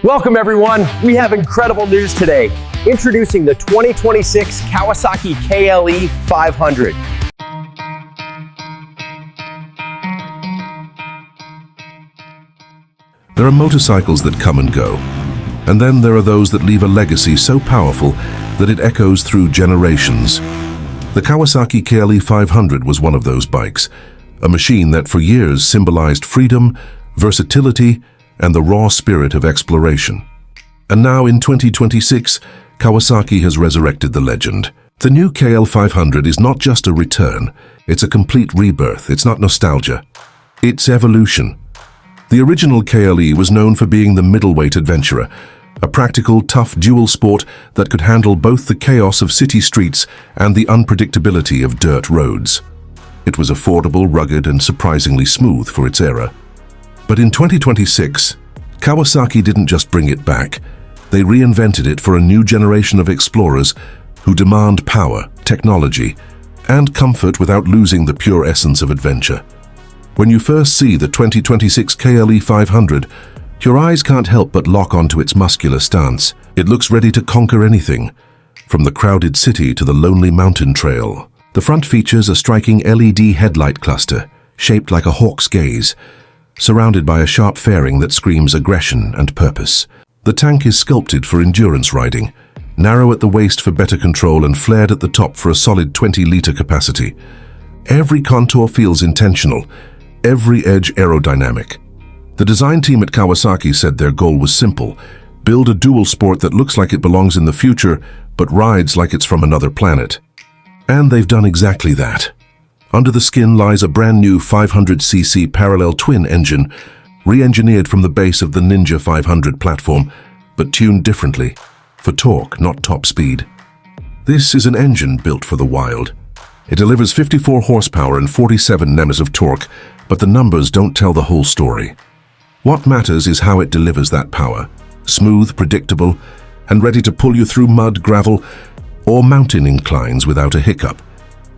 Welcome everyone, we have incredible news today. Introducing the 2026 Kawasaki KLE500. There are motorcycles that come and go, and then there are those that leave a legacy so powerful that it echoes through generations. The Kawasaki KLE500 was one of those bikes, a machine that for years symbolized freedom, versatility, and the raw spirit of exploration. And now in 2026, Kawasaki has resurrected the legend. The new KL500 is not just a return, it's a complete rebirth. It's not nostalgia, it's evolution. The original KLE was known for being the middleweight adventurer, a practical, tough dual sport that could handle both the chaos of city streets and the unpredictability of dirt roads. It was affordable, rugged, and surprisingly smooth for its era. But in 2026, Kawasaki didn't just bring it back. They reinvented it for a new generation of explorers who demand power, technology, and comfort without losing the pure essence of adventure. When you first see the 2026 KLE500, your eyes can't help but lock onto its muscular stance. It looks ready to conquer anything, from the crowded city to the lonely mountain trail. The front features a striking LED headlight cluster, shaped like a hawk's gaze, surrounded by a sharp fairing that screams aggression and purpose. The tank is sculpted for endurance riding, narrow at the waist for better control and flared at the top for a solid 20-liter capacity. Every contour feels intentional, every edge aerodynamic. The design team at Kawasaki said their goal was simple: build a dual sport that looks like it belongs in the future, but rides like it's from another planet. And they've done exactly that. Under the skin lies a brand new 500cc parallel twin engine, re-engineered from the base of the Ninja 500 platform, but tuned differently, for torque, not top speed. This is an engine built for the wild. It delivers 54 horsepower and 47 Nm of torque, but the numbers don't tell the whole story. What matters is how it delivers that power: smooth, predictable, and ready to pull you through mud, gravel, or mountain inclines without a hiccup.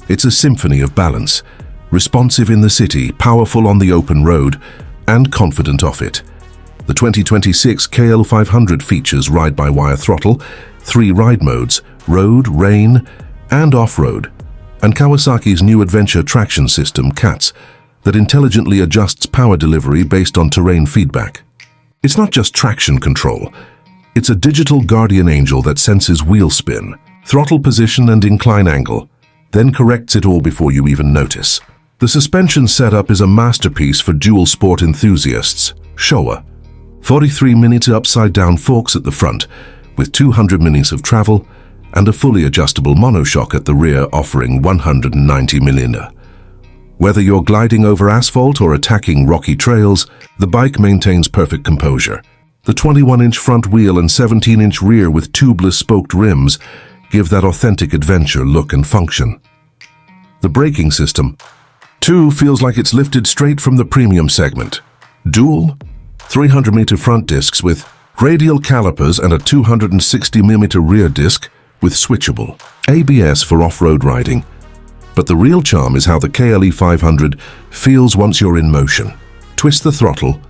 It's a symphony of balance, responsive in the city, powerful on the open road, and confident off it. The 2026 KL500 features ride-by-wire throttle, 3 ride modes: road, rain, and off-road, and Kawasaki's new adventure traction system, CATS, that intelligently adjusts power delivery based on terrain feedback. It's not just traction control, it's a digital guardian angel that senses wheel spin, throttle position, and incline angle, then corrects it all before you even notice. The suspension setup is a masterpiece for dual sport enthusiasts. Showa, 43mm upside-down forks at the front, with 200mm of travel, and a fully adjustable monoshock at the rear offering 190mm. Whether you're gliding over asphalt or attacking rocky trails, the bike maintains perfect composure. The 21-inch front wheel and 17-inch rear with tubeless spoked rims give that authentic adventure look and function. The braking system, too, feels like it's lifted straight from the premium segment. Dual 300mm front discs with radial calipers and a 260mm rear disc with switchable ABS for off-road riding. But the real charm is how the KLE500 feels once you're in motion. Twist the throttle,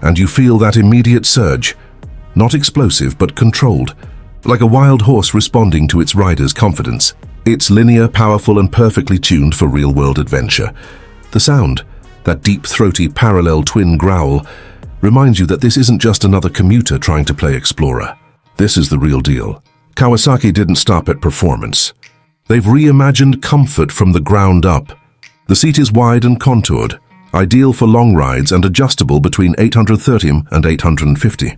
and you feel that immediate surge. Not explosive, but controlled, like a wild horse responding to its rider's confidence. It's linear, powerful, and perfectly tuned for real-world adventure. The sound, that deep, throaty, parallel twin growl, reminds you that this isn't just another commuter trying to play explorer. This is the real deal. Kawasaki didn't stop at performance. They've reimagined comfort from the ground up. The seat is wide and contoured, ideal for long rides and adjustable between 830 and 850.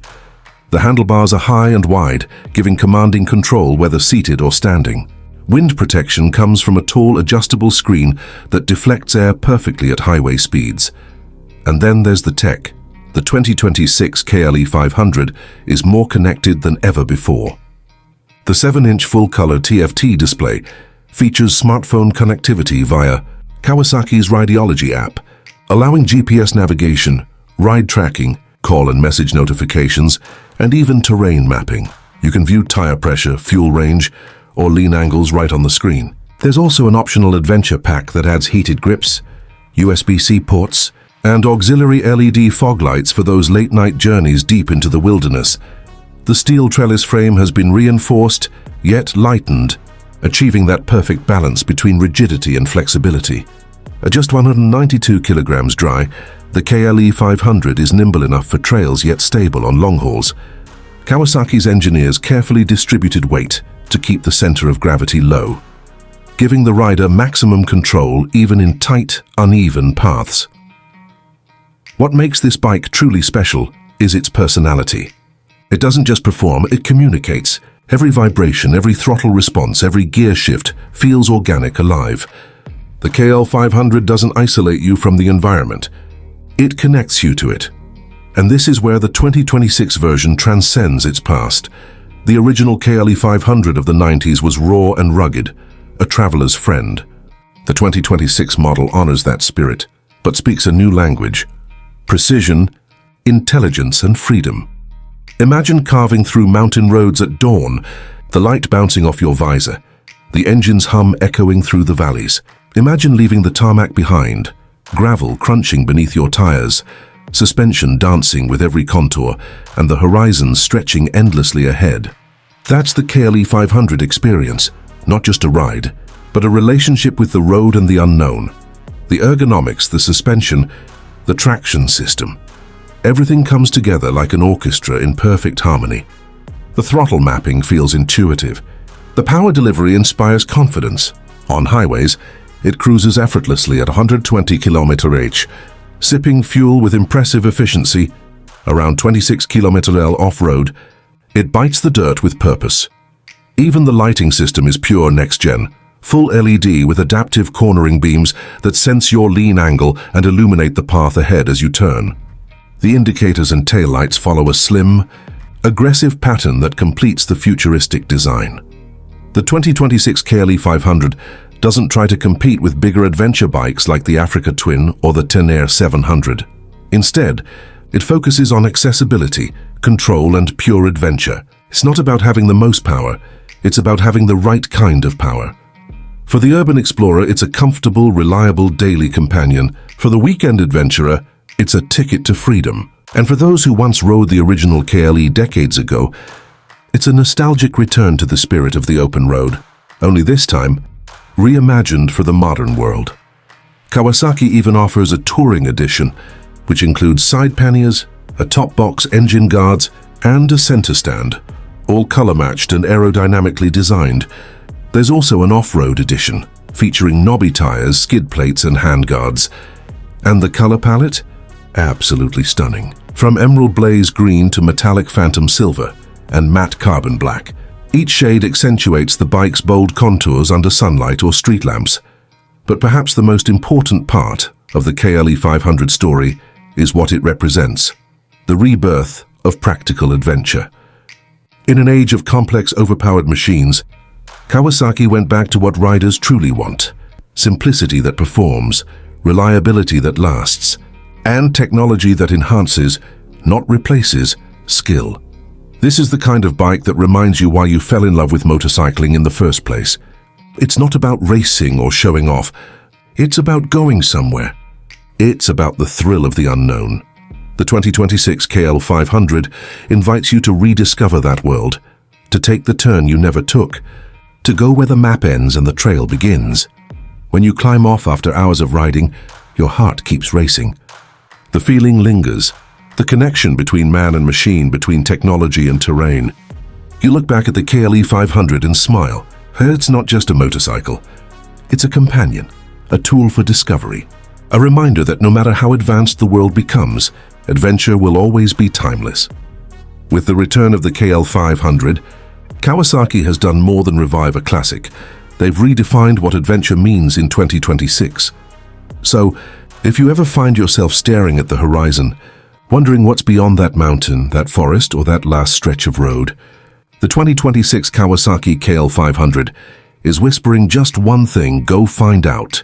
The handlebars are high and wide, giving commanding control whether seated or standing. Wind protection comes from a tall adjustable screen that deflects air perfectly at highway speeds. And then there's the tech. The 2026 KLE500 is more connected than ever before. The 7-inch full-color TFT display features smartphone connectivity via Kawasaki's Rideology app, allowing GPS navigation, ride tracking, call and message notifications, and even terrain mapping. You can view tire pressure, fuel range, or lean angles right on the screen. There's also an optional adventure pack that adds heated grips, USB-C ports, and auxiliary LED fog lights for those late-night journeys deep into the wilderness. The steel trellis frame has been reinforced, yet lightened, achieving that perfect balance between rigidity and flexibility. At just 192 kilograms dry, the KLE500 is nimble enough for trails yet stable on long hauls. Kawasaki's engineers carefully distributed weight to keep the center of gravity low, giving the rider maximum control even in tight, uneven paths. What makes this bike truly special is its personality. It doesn't just perform, it communicates. Every vibration, every throttle response, every gear shift feels organic, alive. The KL500 doesn't isolate you from the environment. It connects you to it. And this is where the 2026 version transcends its past. The original KLE500 of the 90s was raw and rugged, a traveler's friend. The 2026 model honors that spirit, but speaks a new language: precision, intelligence, and freedom. Imagine carving through mountain roads at dawn, the light bouncing off your visor, the engine's hum echoing through the valleys. Imagine leaving the tarmac behind, gravel crunching beneath your tires, suspension dancing with every contour, and the horizon stretching endlessly ahead. That's the KLE500 experience, not just a ride, but a relationship with the road and the unknown. The ergonomics, the suspension, the traction system. Everything comes together like an orchestra in perfect harmony. The throttle mapping feels intuitive. The power delivery inspires confidence. On highways, it cruises effortlessly at 120 km/h, sipping fuel with impressive efficiency. Around 26 km/h off-road, it bites the dirt with purpose. Even the lighting system is pure next-gen, full LED with adaptive cornering beams that sense your lean angle and illuminate the path ahead as you turn. The indicators and taillights follow a slim, aggressive pattern that completes the futuristic design. The 2026 KLE500 doesn't try to compete with bigger adventure bikes like the Africa Twin or the Tenaire 700. Instead, it focuses on accessibility, control, and pure adventure. It's not about having the most power, it's about having the right kind of power. For the urban explorer, it's a comfortable, reliable daily companion. For the weekend adventurer, it's a ticket to freedom. And for those who once rode the original KLE decades ago, it's a nostalgic return to the spirit of the open road, only this time, reimagined for the modern world. Kawasaki even offers a touring edition, which includes side panniers, a top box, engine guards, and a center stand, all color-matched and aerodynamically designed. There's also an off-road edition, featuring knobby tires, skid plates, and handguards. And the color palette? Absolutely stunning. From emerald blaze green to metallic phantom silver and matte carbon black, each shade accentuates the bike's bold contours under sunlight or street lamps. But perhaps the most important part of the KLE500 story is what it represents: the rebirth of practical adventure. In an age of complex, overpowered machines, Kawasaki went back to what riders truly want: simplicity that performs, reliability that lasts, and technology that enhances, not replaces, skill. This is the kind of bike that reminds you why you fell in love with motorcycling in the first place. It's not about racing or showing off. It's about going somewhere. It's about the thrill of the unknown. The 2026 KL500 invites you to rediscover that world, to take the turn you never took, to go where the map ends and the trail begins. When you climb off after hours of riding, your heart keeps racing. The feeling lingers, the connection between man and machine, between technology and terrain. You look back at the KLE500 and smile. It's not just a motorcycle. It's a companion, a tool for discovery, a reminder that no matter how advanced the world becomes, adventure will always be timeless. With the return of the KL500, Kawasaki has done more than revive a classic. They've redefined what adventure means in 2026. So, if you ever find yourself staring at the horizon, wondering what's beyond that mountain, that forest, or that last stretch of road, the 2026 Kawasaki KL500 is whispering just one thing: go find out.